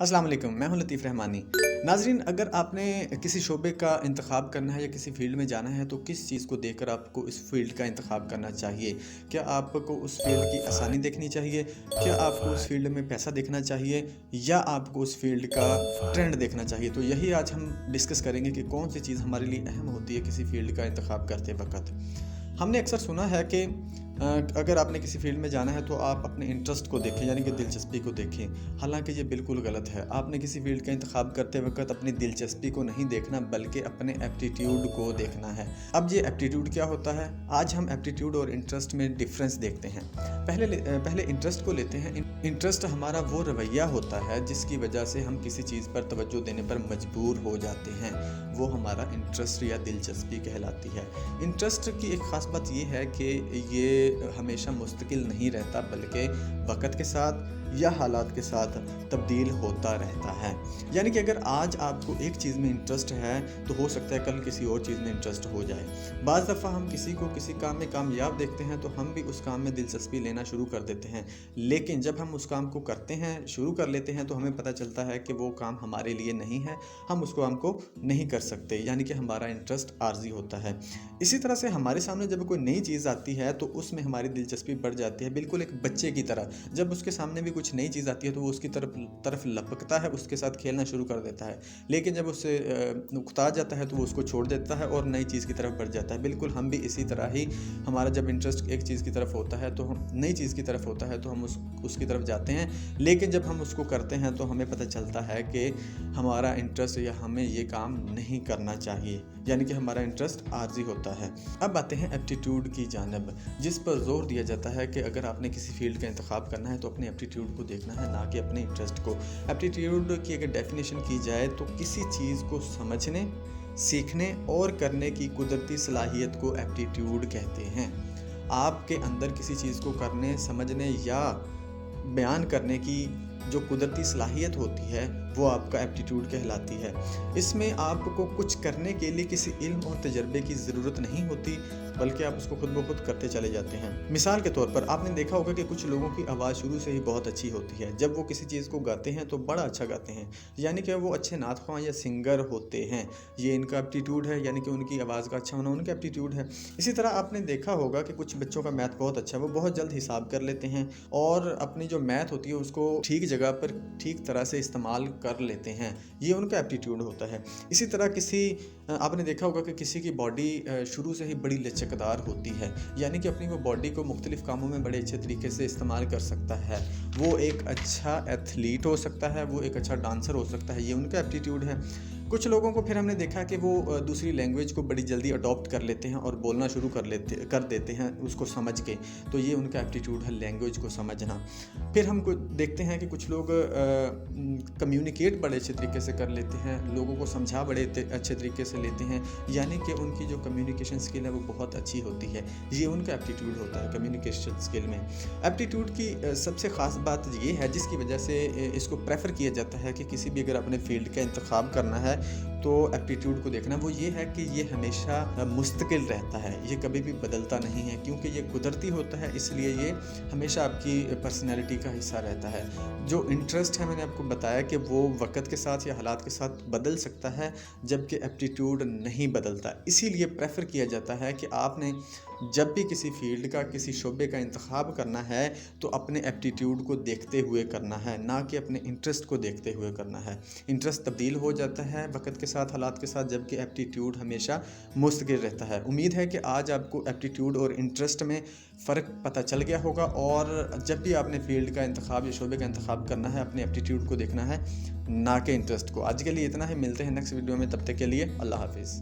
अस्सलाम वालेकुम, मैं हूं लतीफ़ रहमानी। नाज़रीन, अगर आपने किसी शोबे का इंतखाब करना है या किसी फ़ील्ड में जाना है तो किस चीज़ को देखकर आपको इस फ़ील्ड का इंतखाब करना चाहिए? क्या आपको उस फ़ील्ड की आसानी देखनी चाहिए? क्या आपको उस फ़ील्ड में पैसा देखना चाहिए? या आपको उस फ़ील्ड का ट्रेंड देखना चाहिए? तो यही आज हम डिस्कस करेंगे कि कौन सी चीज़ हमारे लिए अहम होती है किसी फ़ील्ड का इंतखाब करते वक़्त। हमने अक्सर सुना है कि अगर आपने किसी फ़ील्ड में जाना है तो आप अपने इंटरेस्ट को देखें, यानी कि दिलचस्पी को देखें। हालाँकि ये बिल्कुल गलत है। आपने किसी फ़ील्ड का इंतखाब करते वक़्त अपनी दिलचस्पी को नहीं देखना बल्कि अपने एप्टीट्यूड को देखना है। अब ये एप्टीट्यूड क्या होता है? आज हम एप्टीट्यूड और इंटरेस्ट में डिफ़रेंस देखते हैं। पहले इंटरेस्ट को लेते हैं। इंटरेस्ट हमारा वो रवैया होता है जिसकी वजह से हम किसी चीज़ पर तवज्जो देने पर मजबूर हो जाते हैं। वो हमारा इंटरेस्ट या दिलचस्पी कहलाती है। इंटरेस्ट की एक ख़ास बात ये है कि ये हमेशा मुस्तकिल नहीं रहता बल्कि वक़्त के साथ या हालात के साथ तब्दील होता रहता है। यानी कि अगर आज आपको एक चीज़ में इंटरेस्ट है तो हो सकता है कल किसी और चीज़ में इंटरेस्ट हो जाए। बाज़ दफ़ा हम किसी को किसी काम में कामयाब देखते हैं तो हम भी उस काम में दिलचस्पी लेना शुरू कर देते हैं, लेकिन जब हम उस काम को करते हैं, शुरू कर लेते हैं तो हमें पता चलता है कि वो काम हमारे लिए नहीं है, हम उस काम को नहीं कर सकते, यानी कि हमारा इंटरेस्ट आर्जी होता है। इसी तरह से हमारे सामने जब कोई नई चीज़ आती है तो उसमें हमारी दिलचस्पी बढ़ जाती है, बिल्कुल एक बच्चे की तरह। जब उसके सामने भी कुछ नई चीज़ आती है तो वो उसकी तरफ लपकता है, उसके साथ खेलना शुरू कर देता है, लेकिन जब उससे उकता जाता है तो वो उसको छोड़ देता है और नई चीज़ की तरफ बढ़ जाता है। बिल्कुल हम भी इसी तरह ही, हमारा जब इंटरेस्ट एक चीज़ की तरफ होता है तो हम नई चीज़ की तरफ होता है तो हम उसकी तरफ जाते हैं, लेकिन जब हम उसको करते हैं तो हमें पता चलता है कि हमारा इंटरेस्ट या हमें ये काम नहीं करना चाहिए, यानी कि हमारा इंटरेस्ट आर्जी होता है। अब आते हैं एप्टीट्यूड की जानिब, जिस पर जोर दिया जाता है कि अगर आपने किसी फील्ड का इंतखाब करना है तो अपने एप्टीट्यूड को देखना है, ना कि अपने इंटरेस्ट को। एप्टीट्यूड की अगर डेफिनेशन की जाए तो किसी चीज़ को समझने, सीखने और करने की कुदरती सलाहियत को एप्टीट्यूड कहते हैं। आपके अंदर किसी चीज़ को करने, समझने या बयान करने की जो कुदरती सलाहियत होती है वो आपका एप्टीट्यूड कहलाती है। इसमें आपको कुछ करने के लिए किसी इल्म और तजर्बे की ज़रूरत नहीं होती, बल्कि आप उसको खुद ब खुद करते चले जाते हैं। मिसाल के तौर पर आपने देखा होगा कि कुछ लोगों की आवाज़ शुरू से ही बहुत अच्छी होती है। जब वो किसी चीज़ को गाते हैं तो बड़ा अच्छा गाते हैं, यानी कि वो अच्छे नात ख्वां या सिंगर होते हैं। ये इनका एप्टीट्यूड है, यानी कि उनकी आवाज़ का अच्छा होना उनका एप्टीट्यूड है। इसी तरह आपने देखा होगा कि कुछ बच्चों का मैथ बहुत अच्छा है, वो बहुत जल्द हिसाब कर लेते हैं और अपनी जो मैथ होती है उसको ठीक जगह पर ठीक तरह से इस्तेमाल कर लेते हैं। ये उनका एप्टीट्यूड होता है। इसी तरह आपने देखा होगा कि किसी की बॉडी शुरू से ही बड़ी लचकदार होती है, यानी कि अपनी वो बॉडी को मुख्तलिफ़ कामों में बड़े अच्छे तरीके से इस्तेमाल कर सकता है। वो एक अच्छा एथलीट हो सकता है, वो एक अच्छा डांसर हो सकता है, ये उनका एप्टीट्यूड है। कुछ लोगों को फिर हमने देखा कि वो दूसरी लैंग्वेज को बड़ी जल्दी अडॉप्ट कर लेते हैं और बोलना शुरू कर देते हैं उसको समझ के, तो ये उनका एप्टीट्यूड है, लैंग्वेज को समझना। फिर हम देखते हैं कि कुछ लोग कम्युनिकेट बड़े अच्छे तरीके से कर लेते हैं, लोगों को समझा बड़े अच्छे तरीके से लेते हैं, यानी कि उनकी जो कम्युनिकेशन स्किल है वो बहुत अच्छी होती है। ये उनका एप्टीट्यूड होता है कम्युनिकेशन स्किल में। एप्टीट्यूड की सबसे ख़ास बात ये है जिसकी वजह से इसको प्रेफर किया जाता है कि किसी भी अगर अपने फील्ड का इंतखाब करना है तो एप्टीट्यूड को देखना, वो ये है कि ये हमेशा मुस्तकिल रहता है, ये कभी भी बदलता नहीं है, क्योंकि ये कुदरती होता है, इसलिए ये हमेशा आपकी पर्सनैलिटी का हिस्सा रहता है। जो इंटरेस्ट है मैंने आपको बताया कि वो वक़्त के साथ या हालात के साथ बदल सकता है, जबकि एप्टीट्यूड नहीं बदलता। इसीलिए प्रेफर किया जाता है कि आपने जब भी किसी फील्ड का, किसी शोबे का इंतखाब करना है तो अपने एप्टीट्यूड को देखते हुए करना है, ना कि अपने इंटरेस्ट को देखते हुए करना है। इंटरेस्ट तब्दील हो जाता है वक़्त के साथ, हालात के साथ, जबकि एप्टीट्यूड हमेशा मुस्तकिल रहता है। उम्मीद है कि आज आपको एप्टीट्यूड और इंटरेस्ट में फ़र्क पता चल गया होगा, और जब भी आपने फील्ड का इंतखाब या शोबे का इंतखाब करना है अपने एप्टीट्यूड को देखना है, ना कि इंटरेस्ट को। आज के लिए इतना ही, मिलते हैं नेक्स्ट वीडियो में, तब तक के लिए अल्लाह हाफ़िज़।